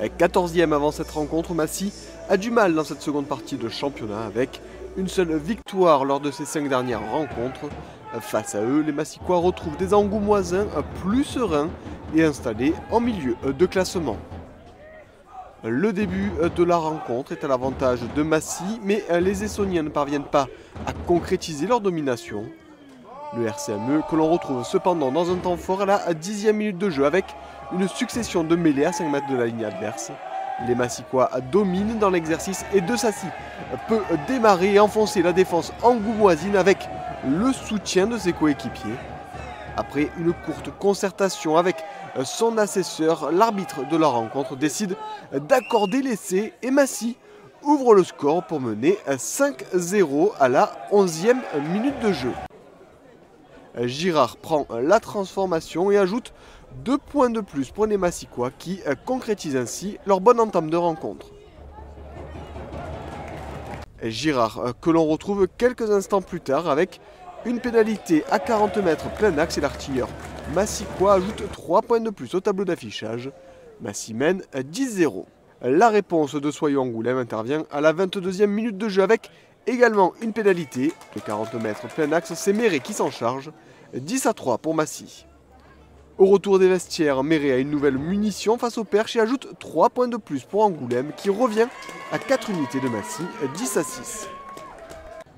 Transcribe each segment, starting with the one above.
14e avant cette rencontre, Massy a du mal dans cette seconde partie de championnat avec une seule victoire lors de ses 5 dernières rencontres. Face à eux, les Massicois retrouvent des Angoumoisins plus sereins et installés en milieu de classement. Le début de la rencontre est à l'avantage de Massy, mais les Essonniens ne parviennent pas à concrétiser leur domination. Le RCME que l'on retrouve cependant dans un temps fort à la 10e minute de jeu avec une succession de mêlées à 5 mètres de la ligne adverse. Les Massicois dominent dans l'exercice et De Sacy peut démarrer et enfoncer la défense angoumoisine avec le soutien de ses coéquipiers. Après une courte concertation avec son assesseur, l'arbitre de la rencontre décide d'accorder l'essai et Massy ouvre le score pour mener 5-0 à la 11e minute de jeu. Girard prend la transformation et ajoute 2 points de plus pour les Massicois qui concrétisent ainsi leur bonne entame de rencontre. Girard que l'on retrouve quelques instants plus tard avec une pénalité à 40 mètres plein axe et l'artilleur Massicois ajoute 3 points de plus au tableau d'affichage. Massy mène 10-0. La réponse de Soyaux-Angoulême intervient à la 22e minute de jeu avec également une pénalité de 40 mètres plein axe. C'est Méré qui s'en charge. 10-3 pour Massy. Au retour des vestiaires, Méré a une nouvelle munition face au Perche et ajoute 3 points de plus pour Angoulême qui revient à 4 unités de Massy, 10-6.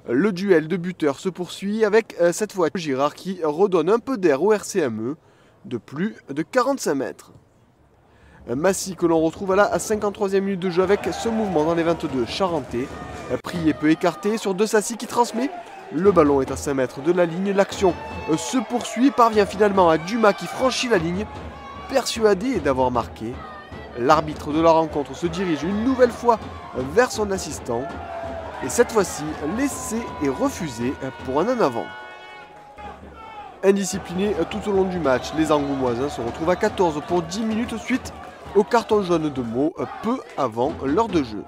Le duel de buteurs se poursuit avec cette fois Girard qui redonne un peu d'air au RCME de plus de 45 mètres. Massy que l'on retrouve à la 53e minute de jeu avec ce mouvement dans les 22 charentais. Prié peut écarter sur De Sacy qui transmet. Le ballon est à 5 mètres de la ligne. L'action se poursuit et parvient finalement à Dumas qui franchit la ligne, persuadé d'avoir marqué. L'arbitre de la rencontre se dirige une nouvelle fois vers son assistant. Et cette fois-ci, l'essai est refusé pour un en avant. Indisciplinés tout au long du match, les Angoumoisins se retrouvent à 14 pour 10 minutes suite au carton jaune de Meaux peu avant l'heure de jeu.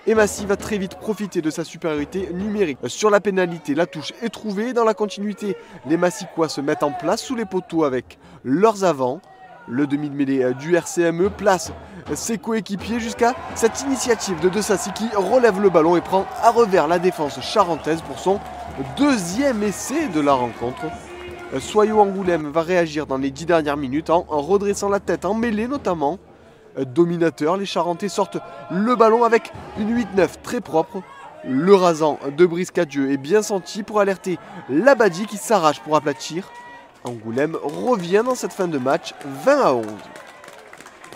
Et Massy va très vite profiter de sa supériorité numérique. Sur la pénalité, la touche est trouvée. Dans la continuité, les Massicois se mettent en place sous les poteaux avec leurs avants. Le demi de mêlée du RCME place ses coéquipiers jusqu'à cette initiative de Sacy qui relève le ballon et prend à revers la défense charentaise pour son 2e essai de la rencontre. Soyaux-Angoulême va réagir dans les 10 dernières minutes en redressant la tête en mêlée notamment. Dominateur, les Charentais sortent le ballon avec une 8-9 très propre. Le rasant de Brice Cadieux est bien senti pour alerter Labadie qui s'arrache pour aplatir. Angoulême revient dans cette fin de match 20-11.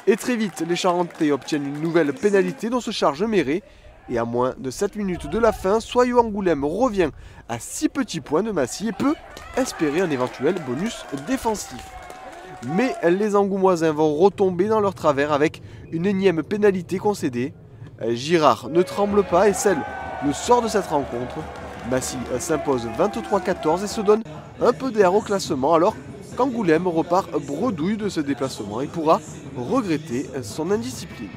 Et très vite, les Charentais obtiennent une nouvelle pénalité dont se charge Méré. Et à moins de 7 minutes de la fin, Soyaux-Angoulême revient à 6 petits points de Massy et peut espérer un éventuel bonus défensif. Mais les Angoumoisins vont retomber dans leur travers avec une énième pénalité concédée. Girard ne tremble pas et scelle le sort de cette rencontre. Massy s'impose 23-14 et se donne un peu d'air au classement alors qu'Angoulême repart bredouille de ce déplacement et pourra regretter son indiscipline.